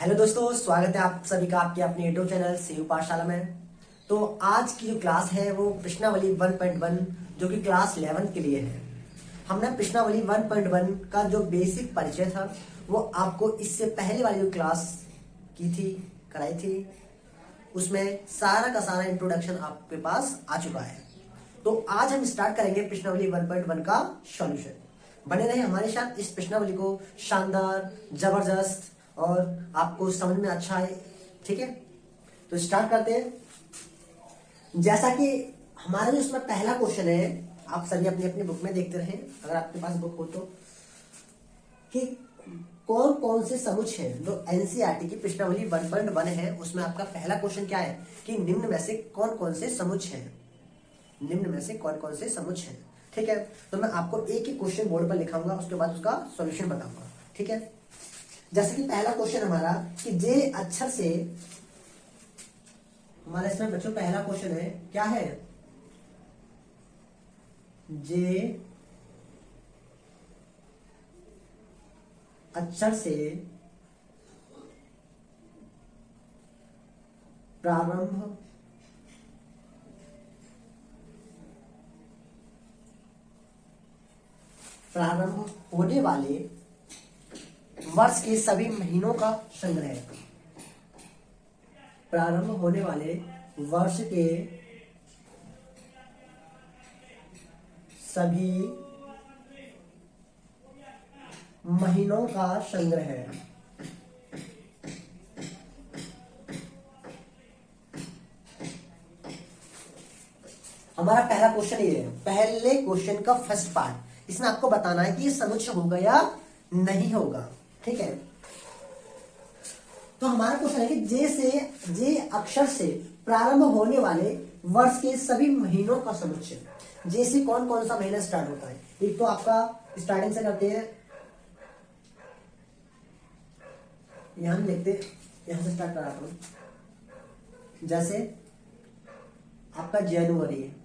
Hello दोस्तों, स्वागत है आप सभी का आपके अपने यूट्यूब चैनल सीयू पाठशाला में। तो आज की जो क्लास है वो प्रश्नावली 1.1 जो कि क्लास 11 के लिए है। हमने प्रश्नावली 1.1 का जो बेसिक परिचय था वो आपको इससे पहले वाली जो क्लास की थी कराई थी, उसमें सारा का सारा इंट्रोडक्शन आपके पास आ चुका है। तो आज हम स्टार्ट करेंगे प्रश्नावली 1.1 का सॉल्यूशन। बने रहे हमारे साथ इस प्रश्नावली को शानदार, जबरदस्त और आपको समझ में अच्छा है। ठीक है, तो स्टार्ट करते हैं। जैसा कि हमारा जो इसमें पहला क्वेश्चन है, आप सभी अपनी अपनी बुक में देखते रहें अगर आपके पास बुक हो तो, कि कौन कौन से समुच्चय है जो एनसीईआरटी की प्रश्नावली 1.1 है। उसमें आपका पहला क्वेश्चन क्या है कि निम्न में से कौन कौन से समुच्चय हैं, निम्न में से कौन कौन से समुच्चय हैं। ठीक है, तो मैं आपको एक ही क्वेश्चन बोर्ड पर लिखाऊंगा, उसके बाद उसका सॉल्यूशन बताऊंगा। ठीक है, जैसे कि पहला क्वेश्चन हमारा कि जे अक्षर से, हमारा इसमें बच्चों पहला क्वेश्चन है क्या है, जे अक्षर से प्रारंभ होने वाले वर्ष के सभी महीनों का संग्रह। प्रारंभ होने वाले वर्ष के सभी महीनों का संग्रह। हमारा पहला क्वेश्चन ये है, पहले क्वेश्चन का फर्स्ट पार्ट। इसमें आपको बताना है कि ये समुच्चय होगा या नहीं होगा। ठीक है, तो हमारा क्वेश्चन है कि जे अक्षर से प्रारंभ होने वाले वर्ष के सभी महीनों का समुच्चय। जे से कौन कौन सा महीना स्टार्ट होता है। एक तो आपका स्टार्टिंग से करते हैं, यहां हम देखते हैं, यहां से स्टार्ट कराता हूं। जैसे आपका जनवरी है,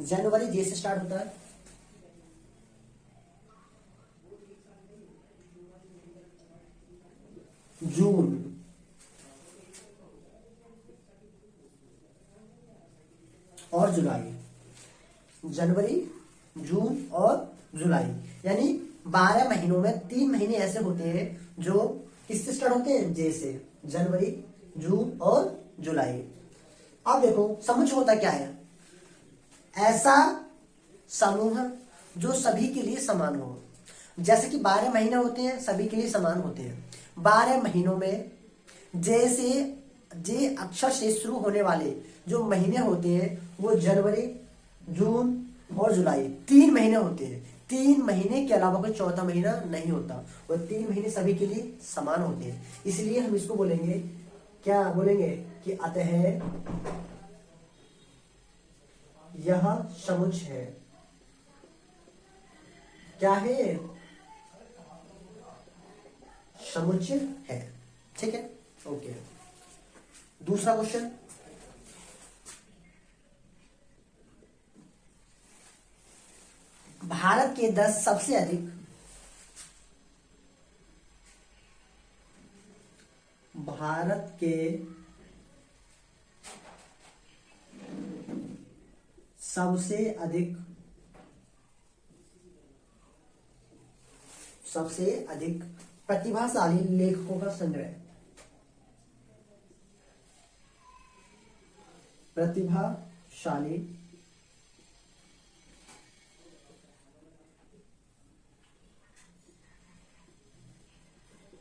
जनवरी जे से स्टार्ट होता है। जून, और जुलाई। जनवरी, जून और जुलाई, यानी 12 महीनों में 3 महीने ऐसे होते हैं जो किससे स्टार्ट होते हैं, जे से। जनवरी, जून और जुलाई। अब देखो समुच्चय होता क्या है, ऐसा समूह जो सभी के लिए समान हो। जैसे कि 12 महीने होते हैं, सभी के लिए समान होते हैं। 12 महीनों में जे अक्षर से शुरू होने वाले जो महीने होते हैं वो जनवरी, जून और जुलाई 3 महीने होते हैं। 3 महीने के अलावा कोई चौथा महीना नहीं होता, और 3 महीने सभी के लिए समान होते हैं। इसलिए हम इसको बोलेंगे, क्या बोलेंगे कि अतः यह समुच्चय है। क्या है, समुच्चय है। ठीक है, ओके। दूसरा क्वेश्चन, भारत के 10 सबसे अधिक सबसे अधिक प्रतिभाशाली लेखकों का संग्रह। प्रतिभाशाली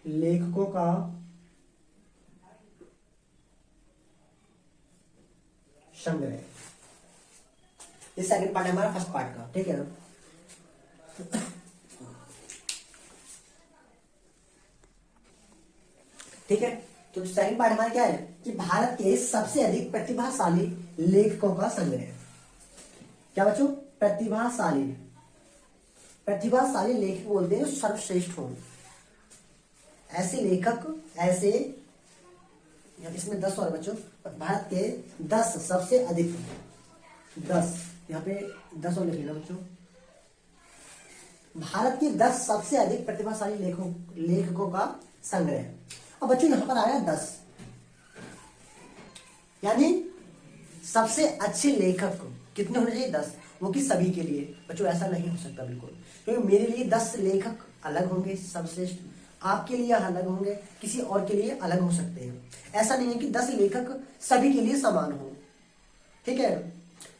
लेखकों का संग्रह। ये सेकंड पार्ट है हमारा फर्स्ट पार्ट का। ठीक है ना, ठीक है। तो सेकंड पार्ट हमारा क्या है कि भारत के सबसे अधिक प्रतिभाशाली लेखकों का संग्रह। क्या बच्चों, प्रतिभाशाली लेखक बोलते हैं सर्वश्रेष्ठ हो। ऐसे लेखक, ऐसे, इसमें 10 और बच्चों, भारत के 10 सबसे अधिक, 10 यहाँ पे 10 और लिख लेना बच्चों। भारत के 10 सबसे अधिक प्रतिभाशाली लेखकों का संग्रह। अब बच्चों यहां पर आया 10, यानी सबसे अच्छे लेखक कितने होने चाहिए? 10, वो कि सभी के लिए। बच्चों ऐसा नहीं हो सकता बिल्कुल, क्योंकि मेरे लिए 10 लेखक अलग होंगे सर्वश्रेष्ठ, आपके लिए अलग होंगे, किसी और के लिए अलग हो सकते हैं। ऐसा नहीं है कि 10 लेखक सभी के लिए समान हो, ठीक है।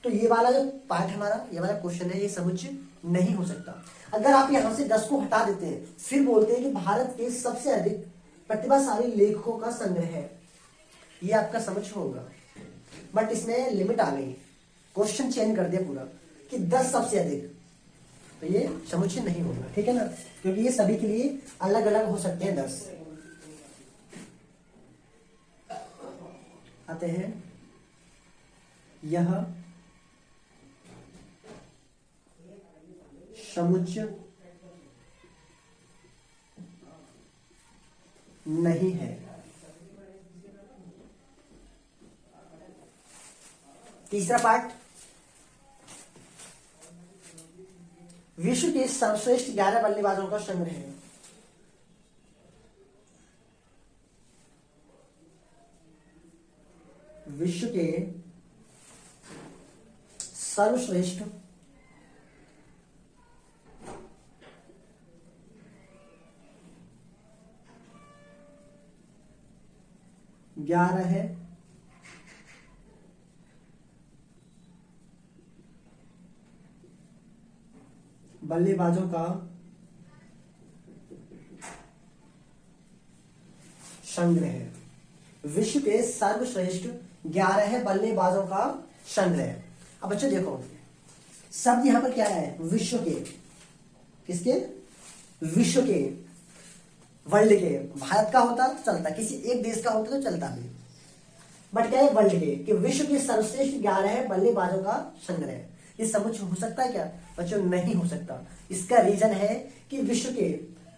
तो ये वाला जो पार्ट हमारा, ये वाला क्वेश्चन है, ये समुच्चय नहीं हो सकता। अगर आप यहां से 10 को हटा देते हैं, फिर बोलते हैं कि भारत के सबसे अधिक प्रतिभाशाली लेखकों का संग्रह है, ये आपका समुच्चय होगा। बट इसमें लिमिट आ गई, क्वेश्चन चेंज कर दिया पूरा कि 10 सबसे अधिक, तो ये समुच्चय नहीं होगा, ठीक है ना, क्योंकि ये सभी के लिए अलग अलग हो सकते हैं 10। आते हैं, यह समुच्चय नहीं है। तीसरा पार्ट, विश्व के सर्वश्रेष्ठ 11 बल्लेबाजों का संग्रह है। विश्व के सर्वश्रेष्ठ 11 बल्लेबाजों का संग्रह है। विश्व के सर्वश्रेष्ठ 11 बल्लेबाजों का संग्रह। अब बच्चों देखो, शब्द यहां पर क्या है? विश्व के। किसके? विश्व के, वर्ल्ड के। भारत का होता तो चलता, किसी एक देश का होता तो चलता भी, बट क्या है? वर्ल्ड के, कि विश्व के सर्वश्रेष्ठ 11 बल्लेबाजों का संग्रह। ये समुच्चय हो सकता है क्या? बच्चों नहीं हो सकता। इसका रीजन है कि विश्व के,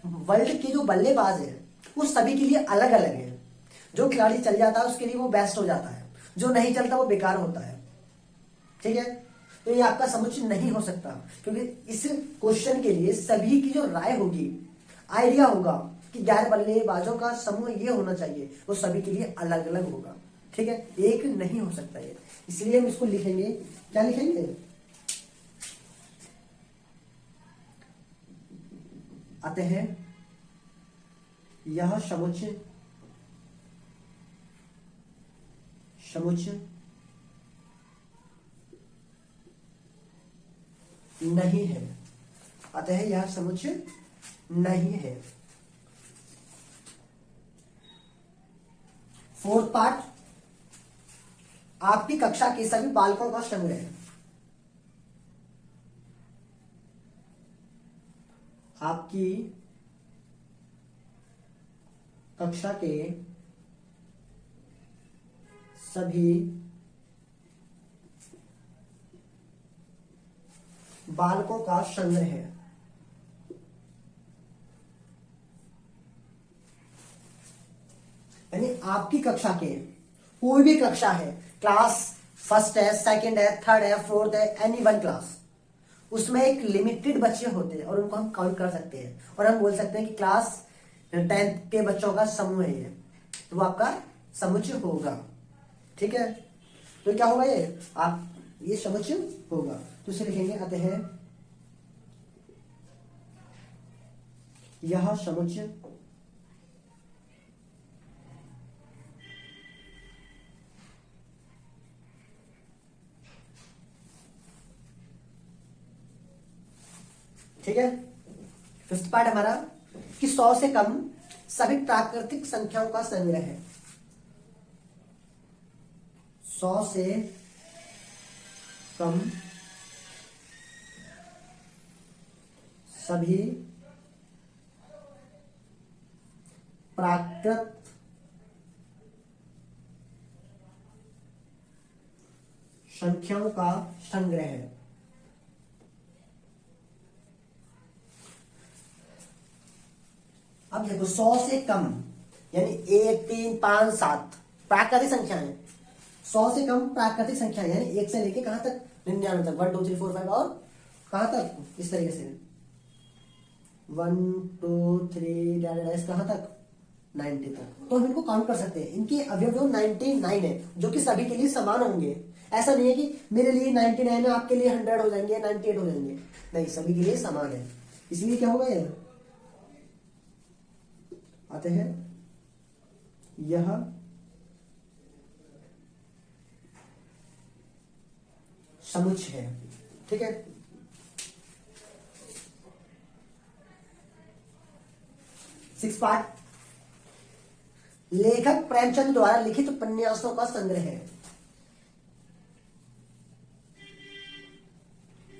वर्ल्ड के जो बल्लेबाज है वो सभी के लिए अलग अलग है। जो खिलाड़ी चल जाता है उसके लिए वो बेस्ट हो जाता है, जो नहीं चलता वो बेकार होता है, ठीक है। तो ये आपका समुच्चय नहीं हो सकता, क्योंकि इस क्वेश्चन के लिए सभी की जो राय होगी, आइडिया होगा कि 11 बल्लेबाजों का समूह ये होना चाहिए, वो सभी के लिए अलग अलग होगा, ठीक है। एक नहीं हो सकता ये, इसलिए हम इसको लिखेंगे, क्या लिखेंगे? आते हैं, यह समुच्चय नहीं है। अतः यह समुच्चय नहीं है। फोर्थ पार्ट, आपकी कक्षा के सभी बालकों का संग्रह है। आपकी कक्षा के सभी बालकों का संग्रह है। यानी आपकी कक्षा के, कोई भी कक्षा है, क्लास फर्स्ट है, सेकंड है, थर्ड है, फोर्थ है, एनी वन क्लास, उसमें एक लिमिटेड बच्चे होते हैं और उनको हम काउंट कर सकते हैं, और हम बोल सकते हैं कि क्लास 10th के बच्चों का समूह है ये, तो वो आपका समुच्चय होगा, ठीक है। तो क्या होगा ये? आप ये समुच्चय होगा, तो इसे लिखेंगे। आते हैं, यह समुच्चय ठीक है। फिफ्थ पार्ट हमारा कि 100 से कम सभी प्राकृतिक संख्याओं का संग्रह है। 100 से कम सभी प्राकृत संख्याओं का संग्रह है। अब देखो, 100 से कम यानी 1, 3, 5, 7 प्राकृतिक संख्या है। 100 से कम प्राकृतिक संख्या यानी 1 से लेके कहां तक? 99 तक, 1 2 3 4 5, और कहां तक? इस तरीके से 1 2 3 डैश कहाँ तक 90 तक। तो हम इनको काउंट कर सकते हैं। इनके अवयव जो 99 है जो कि सभी के लिए समान होंगे। ऐसा नहीं है कि मेरे लिए 99 है आपके लिए 100 हो जाएंगे 98 हो जाएंगे, नहीं, सभी के लिए समान है। इसलिए क्या होगा ये आते हैं यह समुच्चय है। ठीक है, सिक्स पार्ट, लेखक प्रेमचंद द्वारा लिखित उपन्यासों का संग्रह है।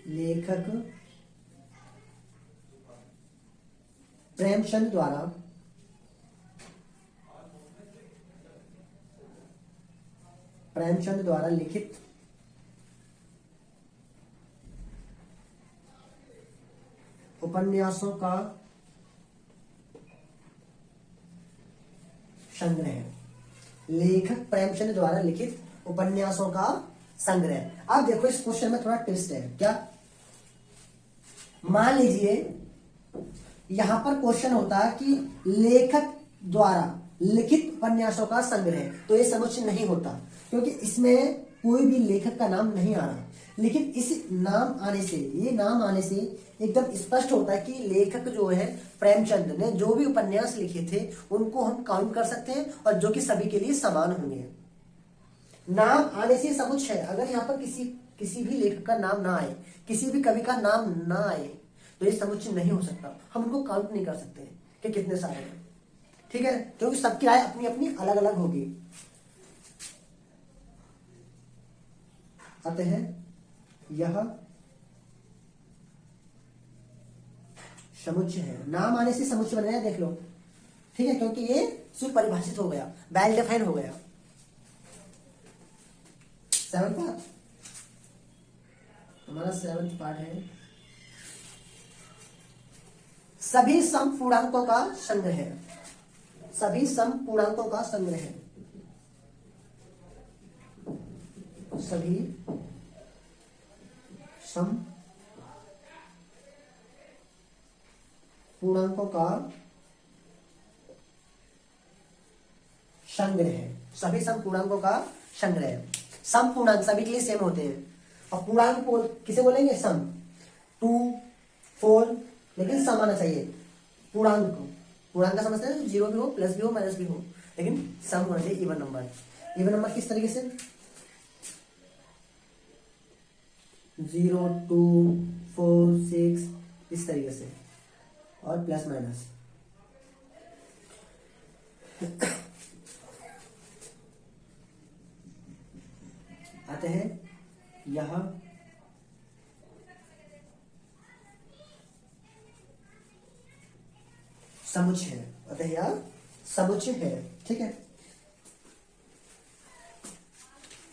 लेखक प्रेमचंद द्वारा लिखित उपन्यासों का संग्रह है। लेखक प्रेमचंद द्वारा लिखित उपन्यासों का संग्रह। अब देखो इस क्वेश्चन में थोड़ा ट्विस्ट है। क्या, मान लीजिए यहां पर क्वेश्चन होता है कि लेखक द्वारा लिखित उपन्यासों का संग्रह, तो ये समुच्चय नहीं होता क्योंकि इसमें कोई भी लेखक का नाम नहीं आ रहा। लेकिन इस नाम आने से, ये नाम आने से एकदम स्पष्ट होता है कि लेखक जो है प्रेमचंद ने जो भी उपन्यास लिखे थे उनको हम काउंट कर सकते हैं और जो कि सभी के लिए समान होंगे। नाम आने से समुच्चय, अगर यहाँ पर किसी भी लेखक का नाम ना आए, किसी भी कवि का नाम ना आए, तो ये समुच्चय नहीं हो सकता। हम उनको काउंट नहीं कर सकते कि कितने सारे हैं। ठीक है, क्योंकि सबकी राय अपनी अपनी अलग अलग होगी। आते हैं यह समुच्चय है। नाम आने से समुच्चय बन गया, देख लो। ठीक है, क्योंकि ये सुपरिभाषित हो गया, वेल डिफाइन हो गया। सेवंथ पार्ट, हमारा सेवंथ पार्ट है सभी समपूर्णांकों का संग्रह है। सभी समपूर्णांकों का संग्रह है। सभी समपूर्णांकों का संग्रह है। सभी समपूर्णांकों का संग्रह। समपूर्णांक सभी के लिए सेम होते हैं और पूर्णांक किसे बोलेंगे? सम। 2 4, लेकिन सम आना चाहिए। पूर्णांक का समझते हैं, 0 भी हो, प्लस भी हो, माइनस भी हो, लेकिन सम होना चाहिए। Even number. इवन नंबर किस तरीके से? 0 2 4 6 इस तरीके से, और प्लस माइनस। आते हैं यह समुच्चय है। अतः यह समुच्चय है। ठीक है,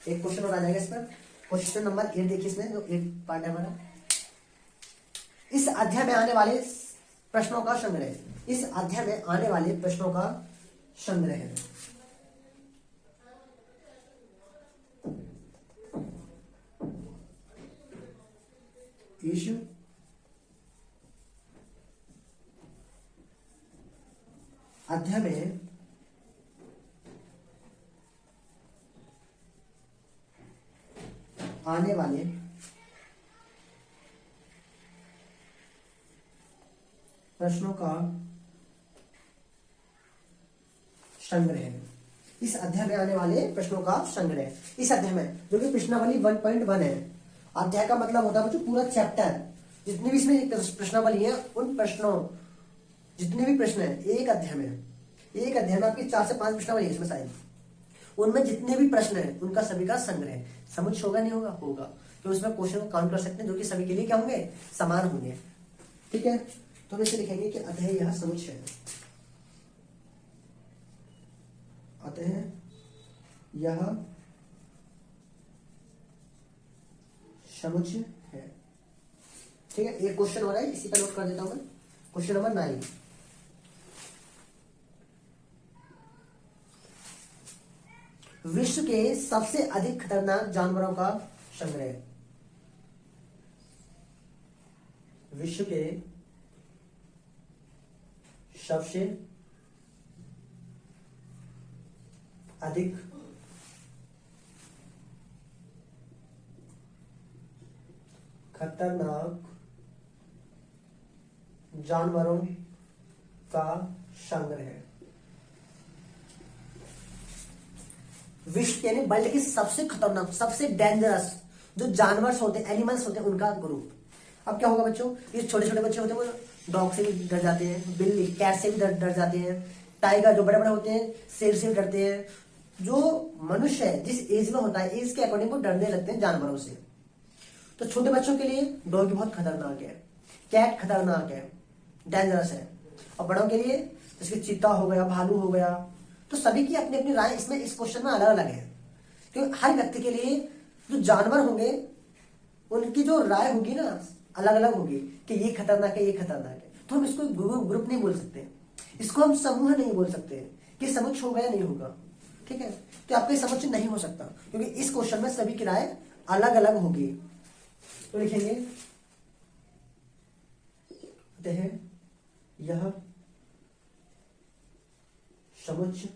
एक क्वेश्चन और आ जाएगा इस पर। क्वेश्चन नंबर 8 देखिए, इसमें जो 8 पार्ट है हमारा। इस अध्याय में आने वाले प्रश्नों का संग्रह। इस अध्याय में आने वाले प्रश्नों का संग्रह है। इस अध्याय में आने वाले प्रश्नों का संग्रह है। इस अध्याय में आने वाले प्रश्नों का संग्रह। इस अध्याय में, जो कि प्रश्नावली 1.1 है। अध्याय का मतलब होता है बच्चों पूरा चैप्टर, जितने भी इसमें प्रश्नावली है, उन प्रश्नों, जितने भी प्रश्न है एक अध्याय में आपकी 4 से 5 प्रश्नावली है इसमें शायद, उनमें जितने भी प्रश्न है उनका सभी का संग्रह। समुच्चय होगा नहीं होगा? होगा, तो उसमें क्वेश्चन को काउंट कर सकते हैं जो कि सभी के लिए क्या होंगे? समान होंगे। ठीक है, तो हम इसे लिखेंगे कि अतः यह समुच्चय है। अतः यह समुच्चय है। ठीक है, एक क्वेश्चन हो रहा है, इसी पर नोट कर देता हूं मैं। क्वेश्चन नंबर 9, विश्व के सबसे अधिक खतरनाक जानवरों का संग्रह। विश्व के सबसे अधिक खतरनाक जानवरों का संग्रह। विश्व यानी वर्ल्ड की सबसे खतरनाक, सबसे डेंजरस जो जानवर होते हैं, एनिमल्स होते हैं, उनका ग्रुप। अब क्या होगा बच्चों, ये छोटे छोटे बच्चे होते हैं वो डॉग से भी डर जाते हैं, बिल्ली कैट से भी डर जाते हैं, टाइगर जो बड़े बड़े होते हैं शेर से भी डरते हैं। जो मनुष्य है जिस एज में होता है एज के अकॉर्डिंग वो डरने लगते हैं जानवरों से। तो छोटे बच्चों के लिए डॉग बहुत खतरनाक है, कैट खतरनाक है, डेंजरस है। और बड़ों के लिए जैसे चीता हो गया, भालू हो गया। तो सभी की अपनी अपनी राय इसमें इस क्वेश्चन में अलग अलग है, क्योंकि हर व्यक्ति के लिए जो जानवर होंगे उनकी जो राय होगी ना अलग अलग होगी कि ये खतरनाक है, ये खतरनाक है। तो हम इसको ग्रुप नहीं बोल सकते, इसको हम समूह नहीं बोल सकते कि समुच्चय होगा या नहीं होगा। ठीक है, तो आपका समुच्चय नहीं हो सकता क्योंकि इस क्वेश्चन में सभी की राय अलग अलग होगी। तो लिखेंगे यह समुच्चय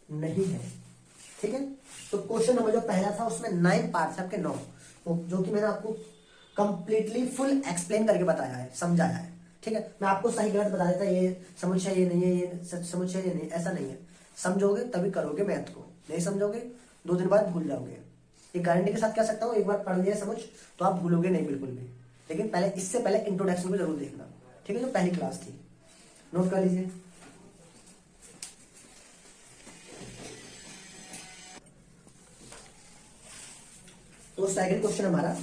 नहीं है। ठीक है, तो क्वेश्चन नंबर जो पहला था उसमें 9 पार्ट्स आपके 9, जो कि मैंने आपको कंप्लीटली फुल एक्सप्लेन करके बताया है, समझाया है। ठीक है, मैं आपको सही गलत बता देता, ये समुच्चय ये नहीं है, ये समुच्चय ये नहीं, ऐसा नहीं है। समझोगे तभी करोगे मैथ को, नहीं समझोगे 2 दिन बाद भूल जाओगे। ये गारंटी के साथ कह सकता हूँ, एक बार पढ़ लिया समझ तो आप भूलोगे नहीं बिल्कुल भी। लेकिन पहले इससे पहले इंट्रोडक्शन को जरूर देखना। ठीक है, जो पहली क्लास थी नोट कर लीजिए। तो सेकंड क्वेश्चन हमारा,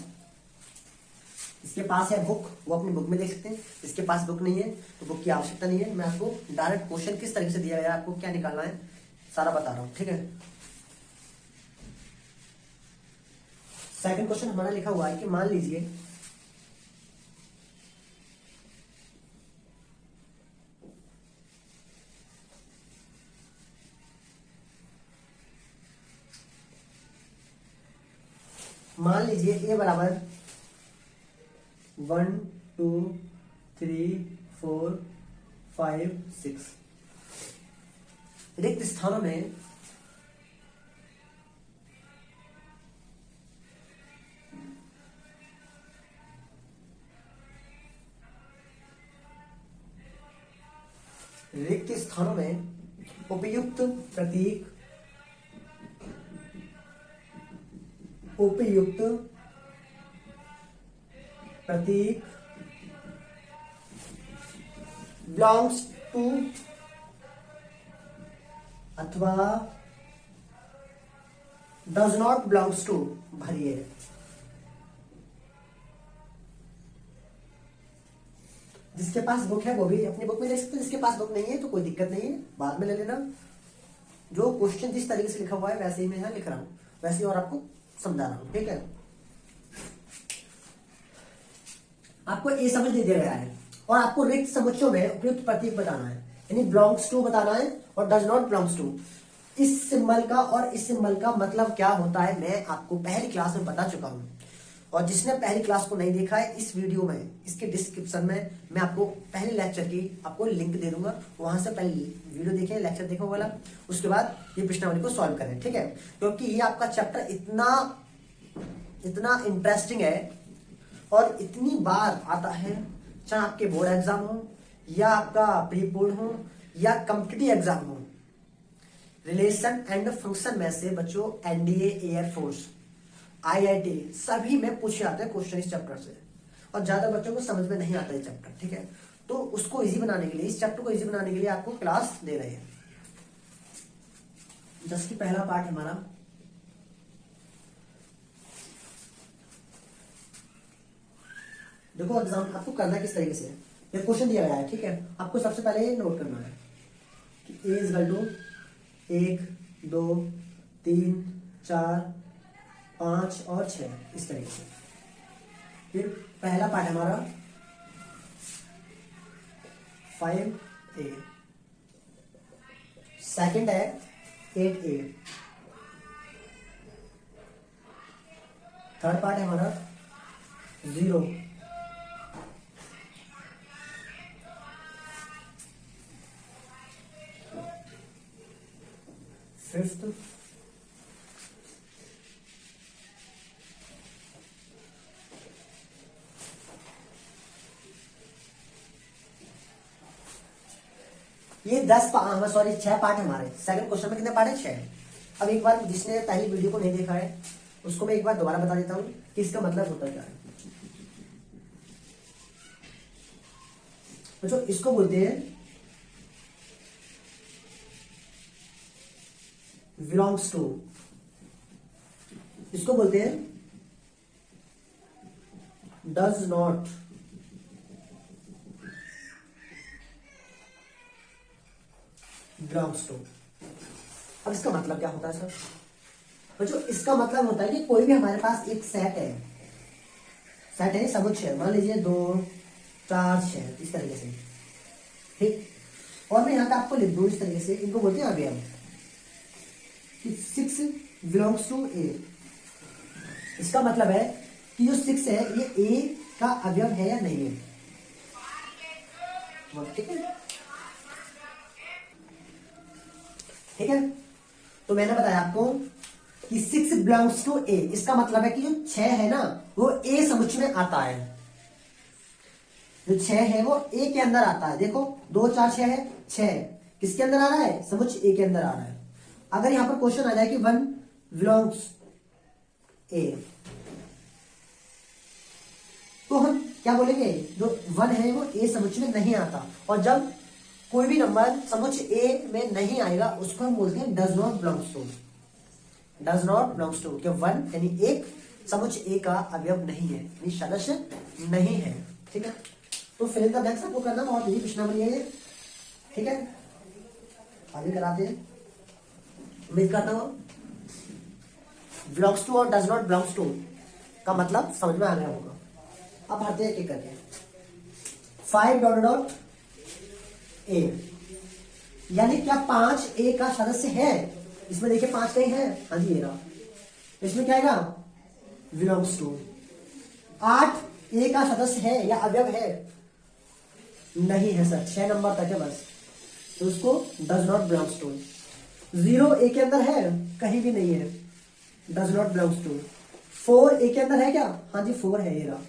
इसके पास है बुक, वो अपनी बुक में देख सकते हैं। इसके पास बुक नहीं है तो बुक की आवश्यकता नहीं है। मैं आपको डायरेक्ट क्वेश्चन किस तरीके से दिया गया है, आपको क्या निकालना है सारा बता रहा हूं। ठीक है, सेकंड क्वेश्चन हमारा लिखा हुआ है कि मान लीजिए ए बराबर 1 2 3 4 5 6 रिक्त स्थानों में उपयुक्त प्रतीक बिलोंग्स टू अथवा डज नॉट बिलोंग्स टू भरिए। जिसके पास बुक है वो भी अपनी बुक में ले सकते हैं, जिसके पास बुक नहीं है तो कोई दिक्कत नहीं है, बाद में ले लेना। जो क्वेश्चन जिस तरीके से लिखा हुआ है वैसे ही मैं यहां लिख रहा हूं, वैसे ही और आपको समझा रहा हूं। ठीक है, आपको ये समझ नहीं दिया गया है और आपको रिक्त समुच्चयों में उपयुक्त प्रतीक बताना है, यानी बिलोंग्स टू बताना है और डज नॉट बिलोंग्स टू। इस सिंबल का और इस सिंबल का मतलब क्या होता है मैं आपको पहली क्लास में बता चुका हूं। और जिसने पहली क्लास को नहीं देखा है, इस वीडियो में इसके डिस्क्रिप्शन में मैं आपको पहले लेक्चर की आपको लिंक दे दूंगा, वहां से पहले वीडियो देखें, लेक्चर देखो वाला, उसके बाद ये प्रश्नावली को सॉल्व करें। ठीक है, क्योंकि ये आपका चैप्टर इतना इंटरेस्टिंग है और इतनी बार आता है, चाहे आपके बोर्ड एग्जाम हो या आपका प्री बोर्ड हो या कॉम्पिटिटिव एग्जाम हो। रिलेशन एंड फंक्शन में से बच्चों एनडीए, एयरफोर्स, आईआईटी सभी में पूछे जाते हैं क्वेश्चन इस चैप्टर से, और ज्यादा बच्चों को समझ में नहीं आता है चैप्टर। ठीक है, तो उसको इजी बनाने के लिए, इस चैप्टर को इजी बनाने के लिए आपको क्लास दे रहे हैं। 10 की पहला पार्ट हमारा देखो, एग्जाम आपको करना किस तरीके से, ये क्वेश्चन दिया गया है। ठीक है, आपको सबसे पहले ये नोट करना है कि ए इज इक्वल टू 1 2 3 4 5 और 6 इस तरीके से। फिर पहला पार्ट हमारा 5a, सेकंड है 8a, थर्ड पार्ट है हमारा 0, फिफ्थ, ये 6 पार्ट हमारे। सेकंड क्वेश्चन में कितने पार्ट है? 6। अब एक बार जिसने पहली वीडियो को नहीं देखा है उसको मैं एक बार दोबारा बता देता हूं कि इसका मतलब होता क्या है। तो इसको बोलते हैं बिलोंग्स टू, इसको बोलते हैं डज नॉट, बिलोंग्स टू। अब इसका मतलब क्या होता है सर? बच्चों इसका मतलब होता है कि कोई भी हमारे पास एक सेट है समुच्चय, मान लीजिए 2 4 6 इस तरीके से, ठीक। और मैं यहाँ पे आपको लिख दूं इस तरीके से, इनको बोलते हैं अवयव। 6 बिलोंग्स टू ए, इसका मतलब है कि जो 6 है ये ए का अवयव है या नहीं है, ठीक है। ठीक है, तो मैंने बताया आपको कि 6 बिलोंग्स टू ए, इसका मतलब है कि जो 6 है ना वो ए समुच्चय में आता है। जो 6 है वो ए के अंदर आता है। देखो 2 4 6 है, 6 किसके अंदर आ रहा है? समुच्चय ए के अंदर आ रहा है। अगर यहां पर क्वेश्चन आ जाए कि 1 बिलोंग्स ए, तो हम क्या बोलेंगे? जो 1 है वो ए समुच्चय में नहीं आता। और जब कोई भी नंबर समुच्चय ए में नहीं आएगा उसको हम बोलते हैं does not belongs to, does not belongs to. कि 1 यानी एक समुच्चय ए का अवयव नहीं है, यानी सदस्य नहीं है, ठीक है। तो फिल इन द ब्लैंक्स आपको करना बहुत इजी प्रश्नावली है, ठीक है। आगे कराते हैं, उम्मीद करता हूं बिलोंग्स टू और डज नॉट बिलोंग्स टू का मतलब समझ में आ गया होगा। अब भरते हैं एक करके। 5 डॉट डॉट ए, यानी क्या 5 ए का सदस्य है? इसमें देखिए 5 कहीं है, हाँ जी ये रहा। इसमें क्या आएगा? Belongs to. 8 ए का सदस्य है या अवयव है? नहीं है सर, 6 नंबर तक है बस, तो उसको डज नॉट बिलोंग्स टू। 0 ए के अंदर है? कहीं भी नहीं है, डज नॉट बिलोंग्स टू। 4 ए के अंदर है क्या? हाँ जी 4 है, ये रहा,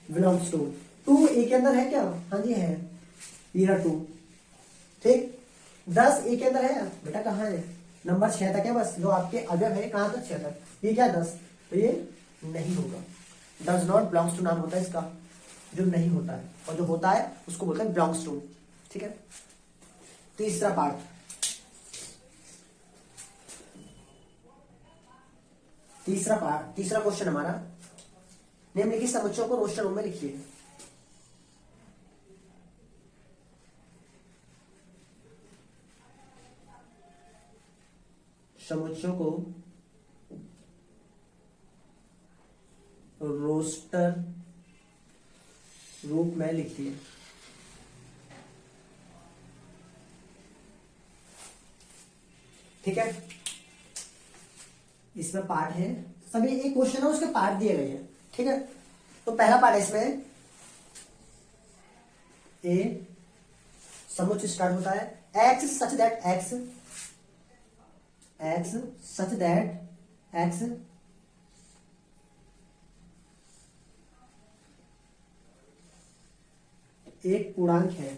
बिलोंग्स टू। 2 ए के अंदर है क्या? हाँ जी है, ये रहा 2, ठीक। 10 ए के अंदर है बेटा? कहाँ है? नंबर 6 तक है बस, जो आपके अवयव है कहां तक? 6 तक। ये क्या 10? तो ये नहीं होगा, डज नॉट बिलोंग्स टू नाम होता है इसका, जो नहीं होता है। और जो होता है उसको बोलते हैं बिलोंग्स टू, ठीक है। तीसरा पार्ट, तीसरा क्वेश्चन हमारा, निम्नलिखित समुच्चयों को रोस्टर रूम में लिखिए। समुच्चयों को रोस्टर रूप में लिखिए। ठीक है, इसमें पार्ट है, सभी एक क्वेश्चन है उसके पार्ट दिए गए हैं, ठीक है। तो पहला पार्ट है इसमें, ए समुच्चय स्टार्ट होता है एक्स सच दैट एक्स एक पूर्णांक है।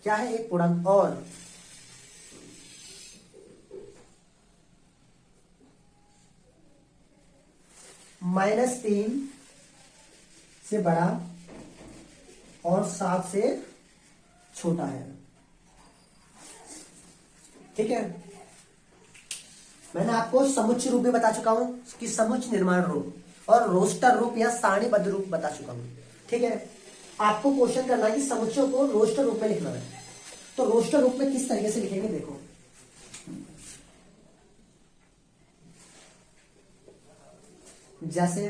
क्या है? एक पूर्णांक। और -3 से बड़ा और 7 से छोटा है, ठीक है। मैंने आपको समुच्चय रूप भी बता चुका हूं कि समुच्चय निर्माण रूप और रोस्टर रूप या सारणीबद्ध रूप बता चुका हूं, ठीक है। आपको क्वेश्चन करना है कि समुच्चयों को रोस्टर रूप में लिखना है। तो रोस्टर रूप में किस तरीके से लिखेंगे? देखो, जैसे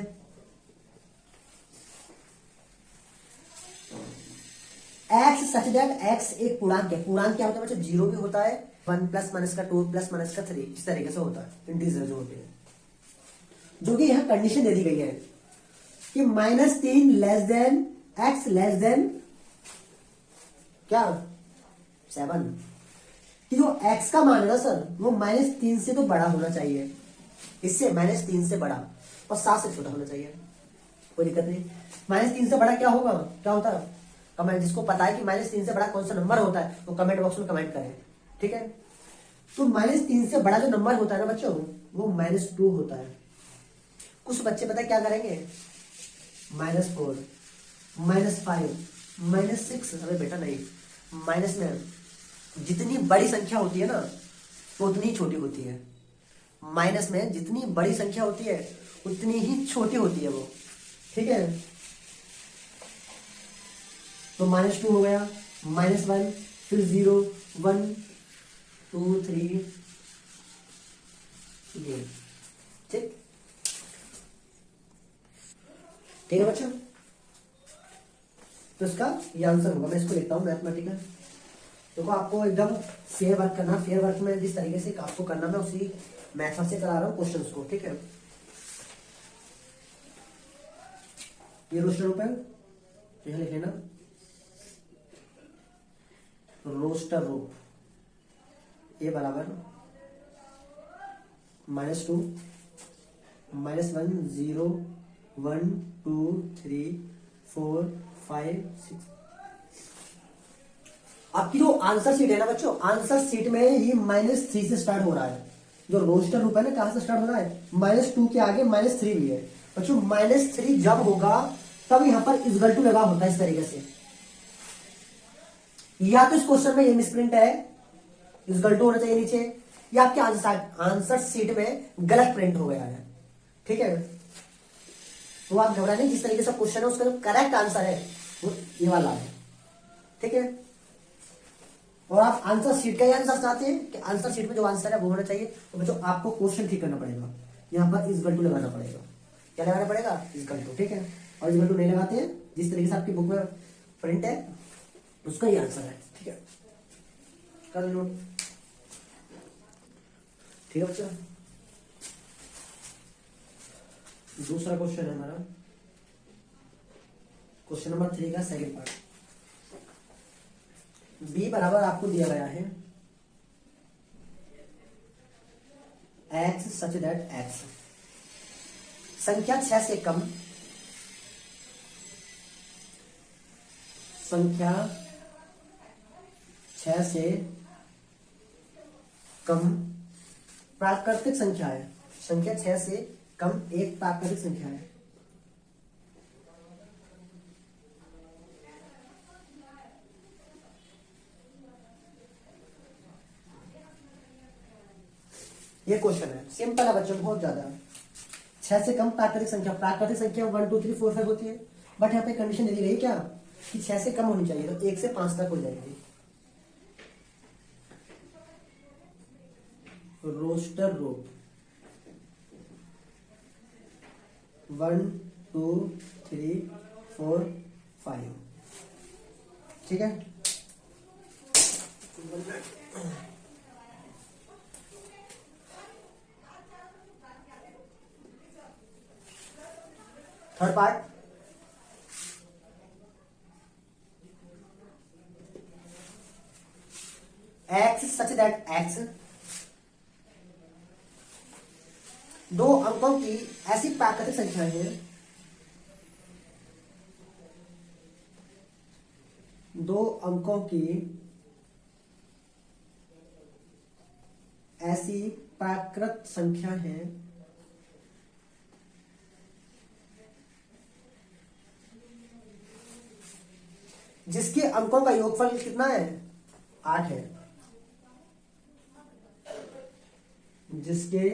एक्स सच दैट एक्स एक पूर्णांक है। पूर्णांक क्या होता है बच्चों? 0 भी होता है, 1 प्लस माइनस का 2 प्लस माइनस का 3, इस तरीके से होता है। इंटीजर जो होते हैं, जो कि यहां कंडीशन दे दी गई है कि -3 less than x less than क्या? 7। कि जो x का मान है ना सर वो -3 से तो बड़ा होना चाहिए, इससे -3 से बड़ा और 7 से छोटा होना चाहिए। कोई दिक्कत नहीं। -3 से बड़ा क्या होगा, क्या होता है कमेंट, जिसको पता है कि -3 से बड़ा कौन सा नंबर होता है वो कमेंट बॉक्स में कमेंट करें, ठीक है। तो -3 से बड़ा जो नंबर होता है ना बच्चों वो -2 होता है। कुछ बच्चे पता है क्या करेंगे, -4 -5 -6, अरे बेटा नहीं, माइनस में जितनी बड़ी संख्या होती है ना वो उतनी छोटी होती है, माइनस में जितनी बड़ी संख्या होती है उतनी ही छोटी होती है वो, ठीक है। तो -2 हो गया, -1, फिर 0 1 2 3 ये, ठीक ठीक है बच्चों। तो इसका ये आंसर होगा, मैं इसको लिखता हूं मैथमेटिकल। देखो आपको एकदम फेयर वर्क करना, फेयर वर्क में जिस तरीके से आपको करना मैं उसी मेथड से करा रहा हूं क्वेश्चंस को, ठीक है। ये रोस्टर रूप है तो यहां लिख लेना रोस्टर रूप, ये बराबर -2 -1 0 1 2 3 4 5 6। आपकी जो आंसर शीट है ना बच्चों, आंसर शीट में ये -3 से स्टार्ट हो रहा है। जो रोस्टर रूप है ना कहां से स्टार्ट हो रहा है, -2 के आगे -3 भी है बच्चों। -3 जब होगा तब यहां पर इक्वल टू लगा होता है इस तरीके से, या तो इस क्वेश्चन में ये मिसप्रिंट है, इक्वल टू होना चाहिए नीचे, या आपके आंसर शीट में गलत प्रिंट हो गया है, ठीक है। तो आप घबराए नहीं, जिस तरीके से क्वेश्चन है उसका जो करेक्ट आंसर है वो ये वाला है, ठीक है। और आप आंसर शीट का ही आंसर चाहते हैं कि आंसर शीट में जो आंसर है वो होना चाहिए, तो बच्चों आपको क्वेश्चन ठीक करना पड़ेगा, यहां पर इक्वल टू लगाना पड़ेगा। क्या लगाना पड़ेगा, इक्वल टू, ठीक है। और इक्वल टू नहीं लगाते हैं, जिस तरीके से आपकी बुक में प्रिंट है उसका ही आंसर है, ठीक है। कर लो, ठीक है बच्चा। दूसरा क्वेश्चन है हमारा क्वेश्चन नंबर 3 का सेकंड पार्ट। b बराबर आपको दिया गया है x सच दैट x, संख्या 6 से कम, संख्या 6 से कम प्राकृतिक संख्या है, संख्या 6 से कम एक प्राकृतिक संख्या है। ये क्वेश्चन है, सिंपल है बच्चों, बहुत ज्यादा। 6 से कम प्राकृतिक संख्या, प्राकृतिक संख्या 1 2 3 4 5 होती है, बट यहाँ पे कंडीशन दे दी गई क्या कि 6 से कम होनी चाहिए, तो 1 से 5 तक हो जाएगी। रोस्टर रूप 1 2 3 4 5, ठीक है। Third part, x such that x, दो अंकों की ऐसी प्राकृतिक संख्या है दो अंकों की ऐसी प्राकृत संख्या है जिसके अंकों का योगफल कितना है, 8 है, जिसके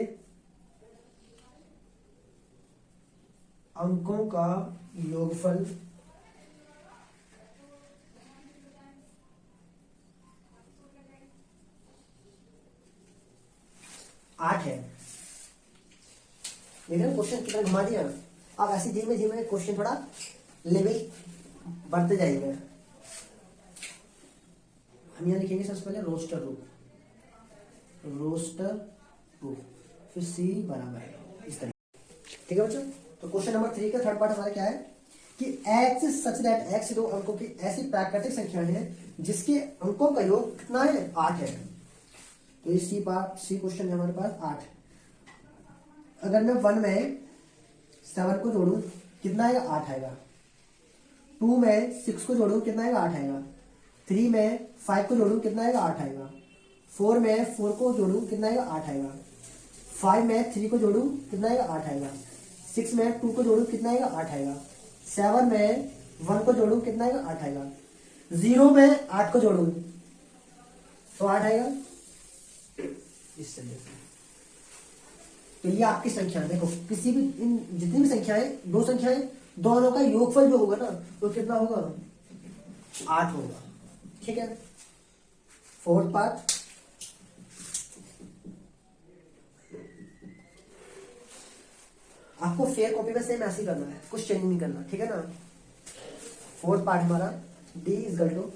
अंकों का योगफल 8 है। लेकिन क्वेश्चन कितना घुमा दिया, अब ऐसी धीमे धीमे क्वेश्चन थोड़ा लेवल बढ़ते जाएगा। हम यहाँ लिखेंगे सबसे पहले रोस्टर रूप, रोस्टर रूप, फिर सी बराबर है इस तरीके, ठीक है बच्चों। तो क्वेश्चन नंबर 3 का थर्ड पार्ट हमारा क्या है कि x सच दैट x दो अंकों की ऐसी प्राकृतिक संख्या है जिसके अंकों का योग कितना है, 8 है। तो ये सी क्वेश्चन है हमारे पास 8। अगर मैं 1 में 7 को जोड़ू कितना आएगा, 8 आएगा। 2 में 6 को जोड़ू कितना आएगा, 8 आएगा। 3 में 5 को जोड़ू कितना आएगा, 8 आएगा। 4 में 4 को जोड़ू कितना आएगा, 8 आएगा। 5 में 3 को जोड़ू कितना आएगा, 8 आएगा। 6 में 2 को जोड़ू कितना आएगा, 8 आएगा। 7 में 1 को जोड़ू कितना आएगा, 8 आएगा। 0 में 8 को जोड़ू तो 8 आएगा। इस तरीके से तो ये आपकी संख्या, देखो किसी भी इन जितनी भी संख्याएं, दो संख्याएं, दोनों का योगफल जो होगा ना वो कितना होगा, 8 होगा। ठीक है। फोर्थ पार्ट, आपको फेयर कॉपी में सेम ऐसे ही करना है, कुछ चेंज नहीं करना। ठीक है ना। फोर्थ पार्ट हमारा D is equal to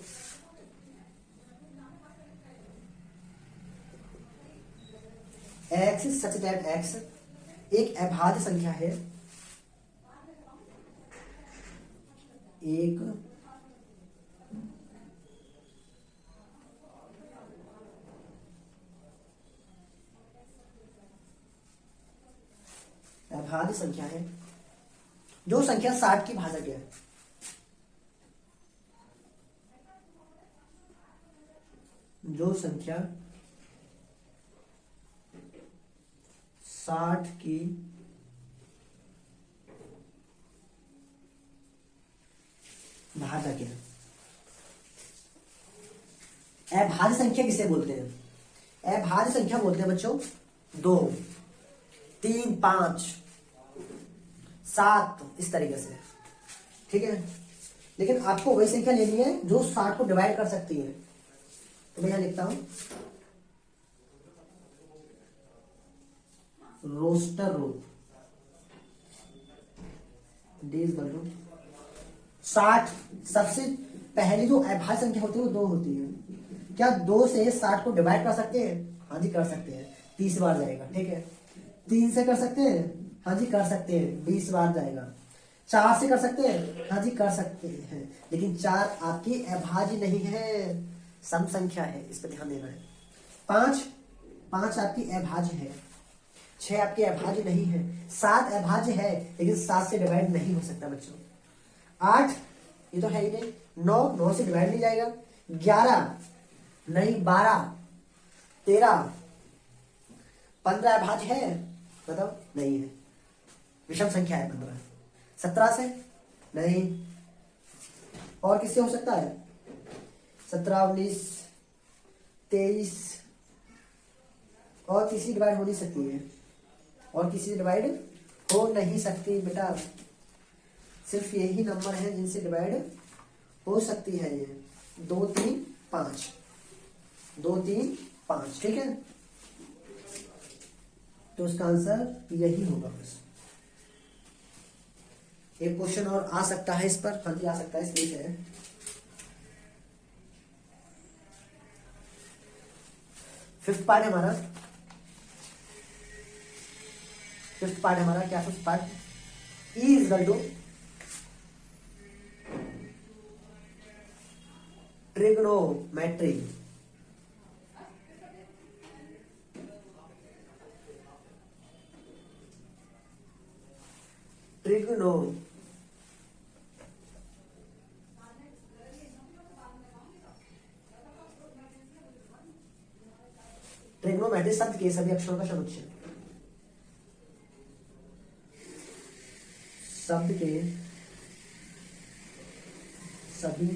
X such that X एक अभाज्य संख्या है, एक अभाज्य संख्या है जो संख्या 60 की भाजक है। जो संख्या 60 की भाजक है। अभाज्य संख्या किसे बोलते हैं, अभाज्य संख्या बोलते हैं बच्चों 2, 3, 5, 7 इस तरीके से। ठीक है। लेकिन आपको वही संख्या लेनी है जो 60 को डिवाइड कर सकती है। तो मैं यहां लिखता हूं रोस्टर रूप डी इज इक्वल टू 60। सबसे पहली जो अभाज्य संख्या होती है वो 2 होती है। क्या 2 से 60 को डिवाइड कर सकते हैं? हाँ जी कर सकते हैं, 30 बार जाएगा। ठीक है। 3 से कर सकते हैं? हाँ जी कर सकते हैं, 20 बार जाएगा। 4 से कर सकते हैं? हाँ जी कर सकते हैं, लेकिन 4 आपकी अभाज्य नहीं है, सम संख्या है, इस पर ध्यान देना है। 5 आपकी अभाज्य है, 6 आपकी अभाज्य नहीं है। 7 अभाज्य है लेकिन 7 से डिवाइड नहीं हो सकता बच्चों। 8 ये तो है ही नहीं। 9 से डिवाइड नहीं जाएगा। 11 नहीं, 12, 13, 15 अभाज्य है, बताओ नहीं है, विषम संख्या है 15। 17 से नहीं, और किससे हो सकता है? 17, 19, 23, और किसी डिवाइड हो नहीं सकती है, और किसी डिवाइड हो नहीं सकती बेटा। सिर्फ यही नंबर है जिनसे डिवाइड हो सकती है, ये 2, 3, 5, 2, 3, 5। ठीक है। तो उसका आंसर यही होगा बस। एक क्वेश्चन और आ सकता है इस पर, हाँ जी आ सकता है, इसलिए है। फिफ्थ पार्ट हमारा, फिफ्थ पार्ट हमारा क्या, fifth part E is equal to trigonometry. Trigonometry शब्द के सभी अक्षरों का समुच्चय, शब्द के सभी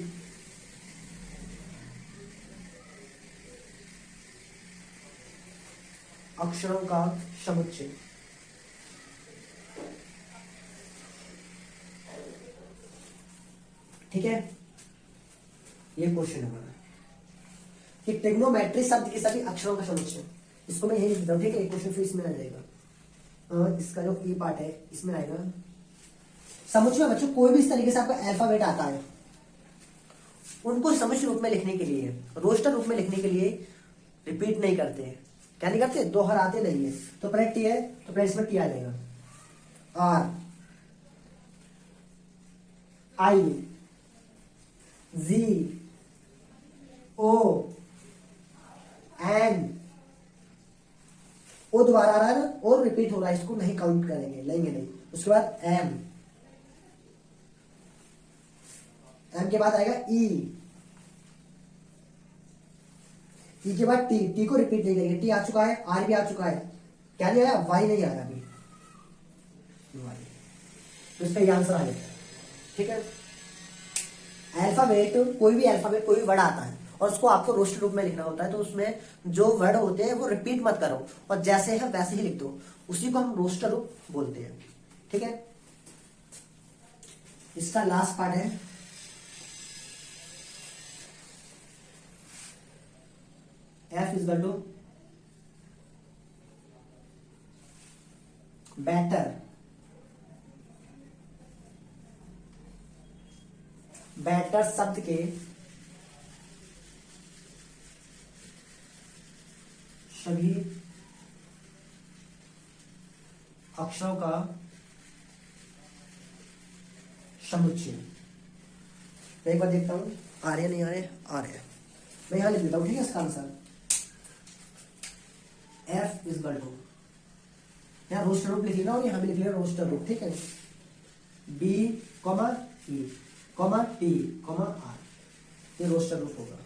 अक्षरों का समुच्चय। ठीक है। ये क्वेश्चन है हमारा कि ट्रिग्नोमेट्री शब्द के सभी अक्षरों का समुच्चय। इसको मैं यही लिख देता हूं। ठीक है। क्वेश्चन फिर इसमें आ जाएगा, इसका जो ई पार्ट है इसमें आएगा। समुच्चय में बच्चों कोई भी इस तरीके से आपका अल्फाबेट आता है, उनको समुच्चय रूप में लिखने के लिए, रोस्टर रूप में लिखने के लिए रिपीट नहीं करते हैं। क्या नहीं करते? दोहराते नहीं है। तो पहले टी है तो पहले इसमें टी आ जाएगा, are, I, ji, O, N, ओ दोबारा आ रहा है ना, और रिपीट हो रहा है, इसको नहीं काउंट करेंगे, लेंगे नहीं। उसके बाद एम के बाद आएगा ई के बाद टी को रिपीट नहीं करेंगे, टी आ चुका है, आर भी आ चुका है, क्या नहीं आया, वाई नहीं आया अभी, तो इसका ये आंसर आ जाता है। ठीक है, अल्फाबेट, कोई भी अल्फाबेट, कोई भी वर्ड आता है और उसको आपको रोस्टेड रूप में लिखना होता है, तो उसमें जो वर्ड होते हैं वो रिपीट मत करो और जैसे है वैसे ही लिख दो, उसी को हम रोस्टेड रूप बोलते हैं। ठीक है, इसका लास्ट पार्ट है F is to better, better शब्द के सभी अक्षरों का समुच्चय। मैं एक बार देखता हूं आ रहे नहीं आ रहे, आ रहे, मैं यहां लिख देता हूं। ठीक है, इसका आंसर F इज टू, यहां रोस्टर रूप लिख लेना और यहां भी लिख लेना रोस्टर रूप। ठीक है, B, E, T, R, ये रोस्टर रूप होगा।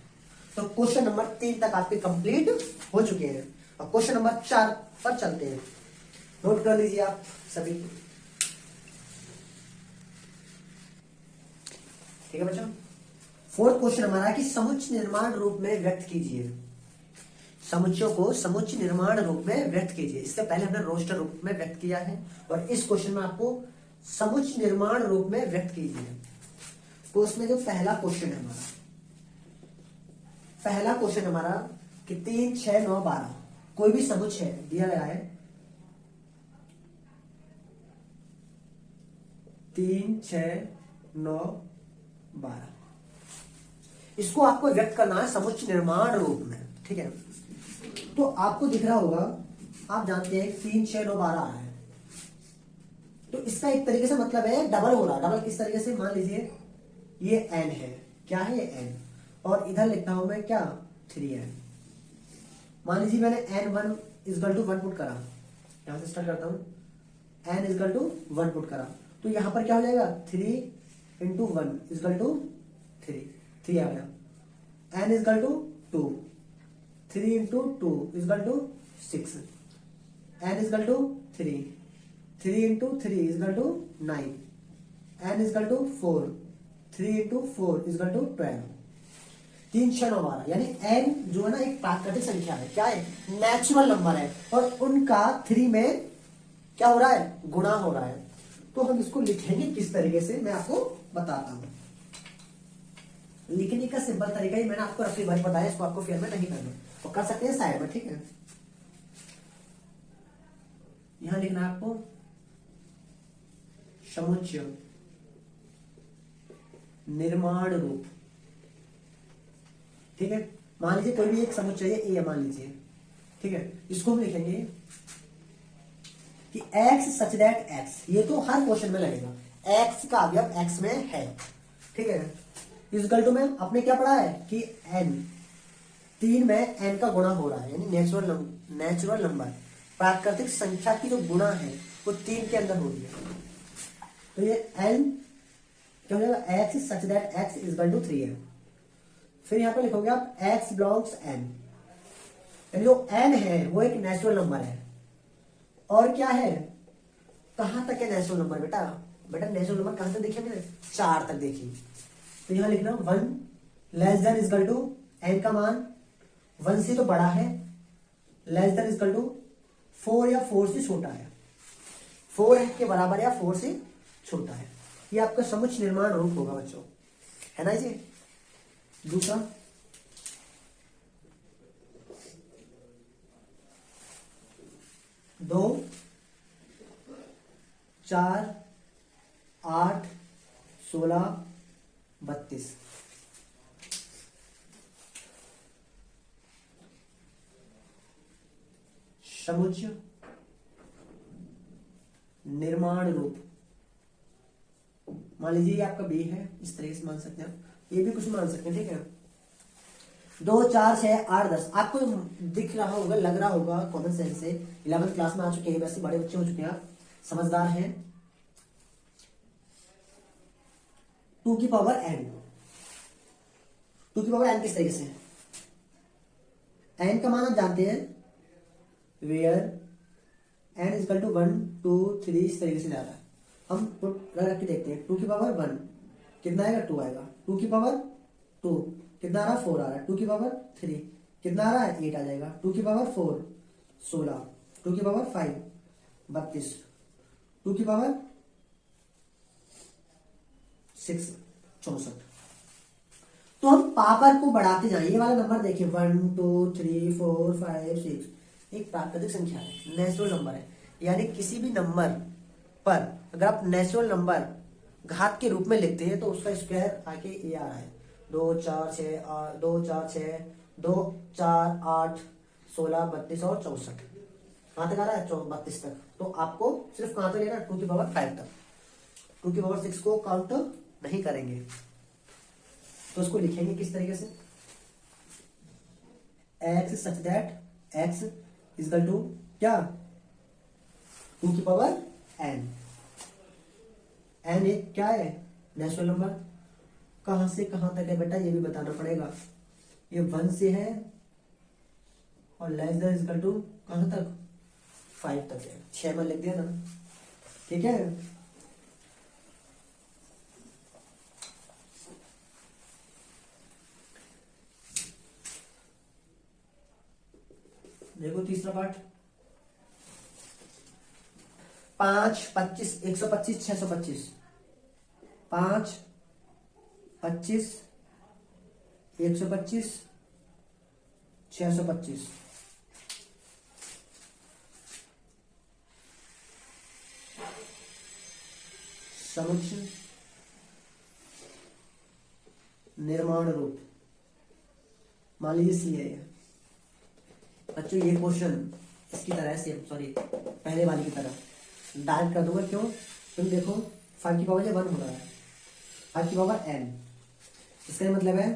तो क्वेश्चन नंबर 3 तक आपके कंप्लीट हो चुके हैं और क्वेश्चन नंबर 4 पर चलते हैं। नोट कर लीजिए आप सभी। ठीक है बच्चों, फोर्थ क्वेश्चन हमारा कि समुच्चय निर्माण रूप में व्यक्त कीजिए। समुच्चयों को समुच्चय निर्माण रूप में व्यक्त कीजिए। इससे पहले हमने रोस्टर रूप में व्यक्त किया है और इस क्वेश्चन में आपको समुच्चय निर्माण रूप में व्यक्त कीजिए। तो उसमें जो पहला क्वेश्चन हमारा कि 3, 6, 9, 12 कोई भी समुच्चय दिया गया है, 3, 6, 9, 12, इसको आपको व्यक्त करना है समुच्चय निर्माण रूप में। ठीक है, तो आपको दिख रहा होगा, आप जानते हैं 3, 6, 9, 12 आ रहा है, तो इसका एक तरीके से मतलब है डबल हो रहा है। डबल किस तरीके से, मान लीजिए ये n है, क्या है ये n, और इधर लिखता हूं मैं क्या 3n। मान लीजिए मैंने n1 इजकल टू 1 पुट करा, यहां से स्टार्ट करता हूं, n इजकल टू 1 पुट करा, तो यहां पर क्या हो जाएगा 3 इंटू 1 इजकल टू 3 आ गया। n is equal to 2, 3 into 2 is equal to 6, n is equal to 3 into 3 is equal to 9, n is equal to 4, 3 into 4 is equal to 12। 3, 6, 9, 12 यानी n जो है ना एक प्राकृतिक संख्या है, क्या है, नेचुरल नंबर है, और उनका 3 में क्या हो रहा है, गुणा हो रहा है। तो हम इसको लिखेंगे किस तरीके से, मैं आपको बताता हूं। लिखने का सिंपल तरीका ही मैंने आपको रफली भर बताया, इसको आपको फेयर में नहीं करना, तो कर सकते हैं साइड में। ठीक है, यहां लिखना है आपको समुच्चय निर्माण रूप। ठीक है, मान लीजिए कोई भी एक समुच्चय है ए मान लीजिए, ठीक है, इसको हम लिखेंगे कि x सच दैट x, ये तो हर क्वेश्चन में लगेगा, x का अवयव x में है। ठीक है, इक्वल टू में आपने क्या पढ़ा है कि n 3 में n का गुणा हो रहा है, यानी नेचुरल नंबर प्राकृतिक संख्या की जो गुणा है वो 3 के अंदर हो रही है, तो ये n क्या हो जाएगा, x such that x equal to 3 है। फिर यहां पे लिखोगे आप x बिलोंग्स n, यानी जो n है वो एक नेचुरल नंबर है, और क्या है, कहां तक है नेचुरल नंबर, बेटा नेचुरल नंबर कहां तक देखिए मैंने, 4 तक देखिए। तो यहां लिखना 1 less than equal to n का मान 1 से तो बड़ा है, लेस देन इक्वल टू 4 या 4 से छोटा है, 4 के बराबर या 4 से छोटा है। ये आपका समुच्चय निर्माण रूप होगा बच्चों, है ना जी। दूसरा 2, 4, 8, 16, 32, समुच्चय निर्माण रूप। मान लीजिए ये आपका बी है, इस तरह से मान सकते हैं, ये भी कुछ मान सकते हैं। ठीक है, दो चार छह आठ 10, आपको दिख रहा होगा, लग रहा होगा कॉमन सेंस से, 11th क्लास में आ चुके हैं, वैसे बड़े बच्चे हो चुके हैं, समझदार हैं। 2 की पावर n, 2 की पावर n किस तरीके से, n का मान आप जानते हैं, where n is equal to 1 2 3 इस तरीके से जा रहा है। हम रख के देखते हैं, 2 की पावर 1 कितना आएगा, 2 आएगा, 2 की पावर 2 कितना आ रहा है, 4 आ रहा है, 2 की पावर 3 कितना आ रहा है, 8 आ जाएगा, 2 की पावर 4 16, 2 की पावर 5 32, 2 की पावर 6 64। तो हम पावर को बढ़ाते जाएं, ये वाला नंबर देखिए 1 2 3 4 5 6, एक प्राकृतिक संख्या है, नेचुरल नंबर है, यानी किसी भी नंबर पर अगर आप नेचुरल नंबर घात के रूप में लिखते हैं तो उसका स्क्वायर आके ये आ रहा है, 2 4 6 2 4 6 2 4 8 16 32 और 64, कहां तक आ रहा है, 32 तक। तो आपको सिर्फ कहां तक लेना, 2 की पावर 5 तक, 2 की पावर 6 को काउंट नहीं करेंगे। तो उसको लिखेंगे किस तरीके से, x such that x is equal to क्या, 2 की पावर n, n एक क्या है, नेचुरल नंबर, कहां से कहां तक है बेटा ये भी बताना पड़ेगा, ये 1 से है और लेस देन इजकल टू कहां तक, 5 तक है, 6 में लिख दिया ना, ठीक है। देखो तीसरा पार्ट, 5 25 125 625, 5 25 125 625, समुच्चय निर्माण रूप, मान लीजिए सी है बच्चों, ये क्वेश्चन इसकी तरह है सेम, सॉरी पहले वाली की तरह डायरेक्ट कर दूंगा, क्यों, तुम देखो 5 की पावर 1 हो रहा है, 5 की पावर n, इसका मतलब है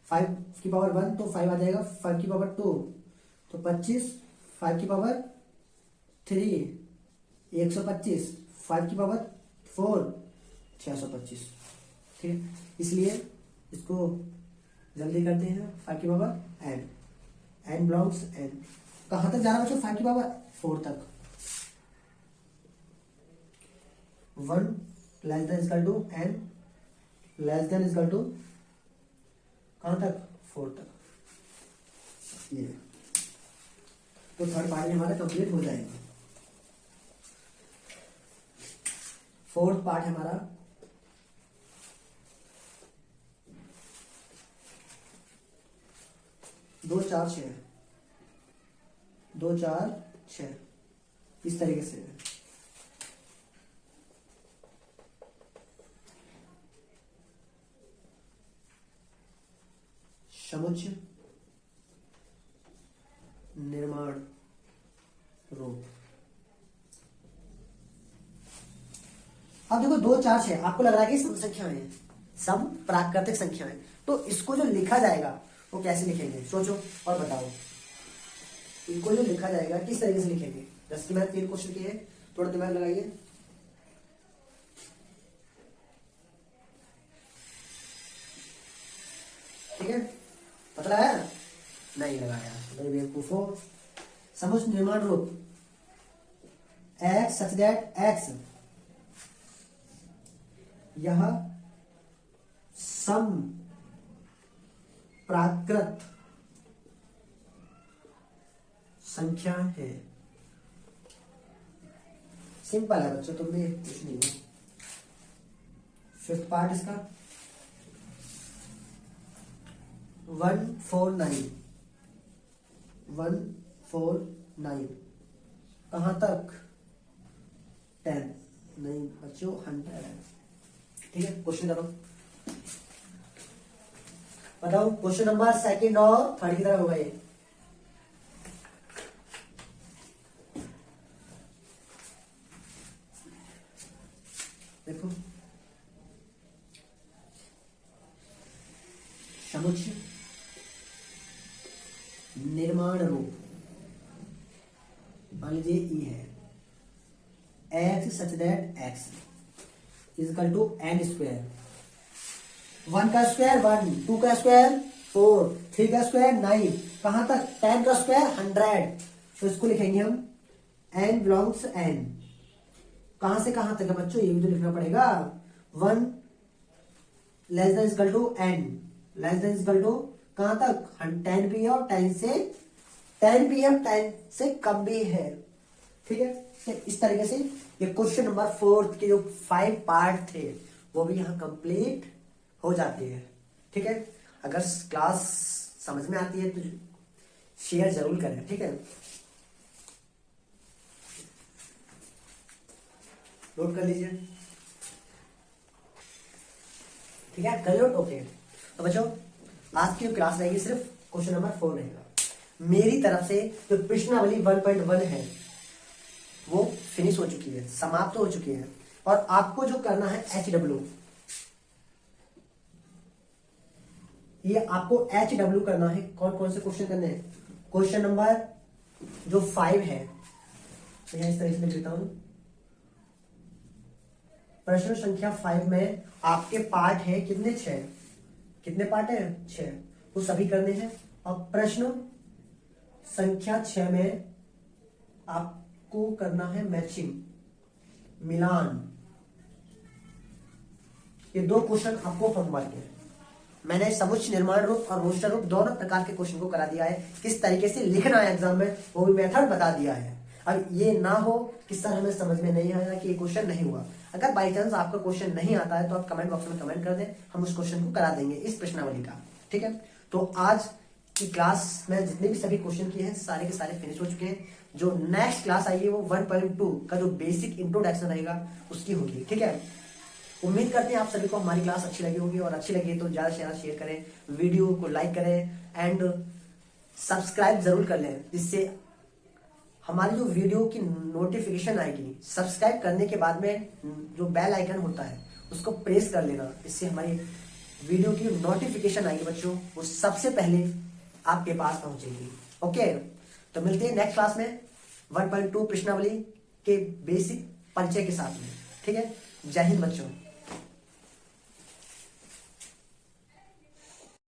5 की पावर 1 तो 5 आ जाएगा, 5 की पावर 2 तो 25, 5 की पावर 3 125, 5 की पावर 4 625, ठीक है। इसलिए इसको जल्दी करते हैं, 5 की power n, n belongs n, कहां तक जा रहा है बच्चों, 5 की पावर 4 तक, 1 less than equal to n less than equal to कहां तक, 4 तक, ये तो थर्ड पार्ट हमारा कंप्लीट हो जाएगा। फोर्थ पार्ट है हमारा, दो चार छः, 2 4 6 इस तरीके से, समुच्चय निर्माण रूप। अब देखो 2 4 6 आपको लग रहा है कि सब संख्याएं हैं, सब प्राकृतिक संख्याएं, तो इसको जो लिखा जाएगा वो कैसे लिखेंगे, सोचो और बताओ, इनको जो लिखा जाएगा किस तरीके से लिखेंगे। जैसे कि मैंने 3 क्वेश्चन किए, थोड़ा दिमाग लगाइए, ठीक है, पता लगाया नहीं लगाया, मेरे बेवकूफो। समुच्चय निर्माण रूप, x सच दैट x यह सम प्राकृत संख्या है। सिंपल है बच्चों, तुमने कुछ नहीं है। फिफ्थ पार्ट इसका 149, 149 कहां तक, 10 नहीं बच्चों 100 है, ठीक है। क्वेश्चन करो, बताओ क्वेश्चन नंबर सेकंड और थर्ड की तरफ होगा ये। देखो समुच्चय निर्माण रूप, मान लीजिए ई है X such that X is equal to N square, 1 का स्क्वायर 1, 2 का स्क्वायर 4, 3 का स्क्वायर 9, कहां तक 10 का स्क्वायर 100। तो इसको लिखेंगे हम n बिलोंग्स n, कहां से कहां तक है बच्चों ये भी तो लिखना पड़ेगा। 1 less than equal to n, less than equal to कहां तक 10 भी है और 10 भी है, 10 से कम भी है। ठीक है, तो इस तरीके से ये क्वेश्चन नंबर 4 के जो 5 पार्ट थे वो भी यहाँ कंप्लीट हो जाती है। ठीक है, अगर क्लास समझ में आती है तो शेयर जरूर करें। ठीक है, नोट कर लीजिए। ठीक है, कर लो। ओके, तो बच्चों आज की क्लास रहेगी सिर्फ क्वेश्चन नंबर 4 रहेगा। मेरी तरफ से जो प्रश्नावली 1.1 है वो फिनिश हो चुकी है, समाप्त हो चुकी है, और आपको जो करना है HW, ये आपको HW करना है। कौन कौन से क्वेश्चन करने हैं? क्वेश्चन नंबर जो 5 है, तो इस तरह से लिख देता हूं, प्रश्न संख्या 5 में आपके पार्ट है कितने? 6। कितने पार्ट है? 6, तो सभी करने हैं। और प्रश्न संख्या 6 में आपको करना है मैचिंग, मिलान। ये 2 क्वेश्चन आपको होमवर्क है। मैंने समुच्चय निर्माण रूप और रोस्टर रूप दोनों प्रकार के क्वेश्चन को करा दिया है, किस तरीके से लिखना है एग्जाम में वो भी मेथड बता दिया है। अब ये ना हो कि सर हमें समझ में नहीं आया कि ये क्वेश्चन नहीं हुआ। अगर बाई चांस आपका क्वेश्चन नहीं आता है तो आप कमेंट बॉक्स में कमेंट कर दें, हम उस क्वेश्चन को करा देंगे इस प्रश्नावली का। ठीक है, तो आज की क्लास में जितने भी सभी क्वेश्चन किए हैं सारे के सारे फिनिश हो चुके हैं। जो नेक्स्ट क्लास आएगी वो 1.2 का जो बेसिक इंट्रोडक्शन रहेगा उसकी होगी। ठीक है, उम्मीद करते हैं आप सभी को हमारी क्लास अच्छी लगी होगी, और अच्छी लगी तो ज्यादा से ज्यादा शेयर करें, वीडियो को लाइक करें एंड सब्सक्राइब जरूर कर लें, जिससे हमारी जो वीडियो की नोटिफिकेशन आएगी। सब्सक्राइब करने के बाद में जो बेल आइकन होता है उसको प्रेस कर लेना, इससे हमारी वीडियो की नोटिफिकेशन आएगी बच्चों, वो सबसे पहले आपके पास पहुंचेगी। ओके, तो मिलते हैं नेक्स्ट क्लास में 1.2 प्रश्नावली के बेसिक परिचय के साथ में। ठीक है, जय हिंद बच्चों।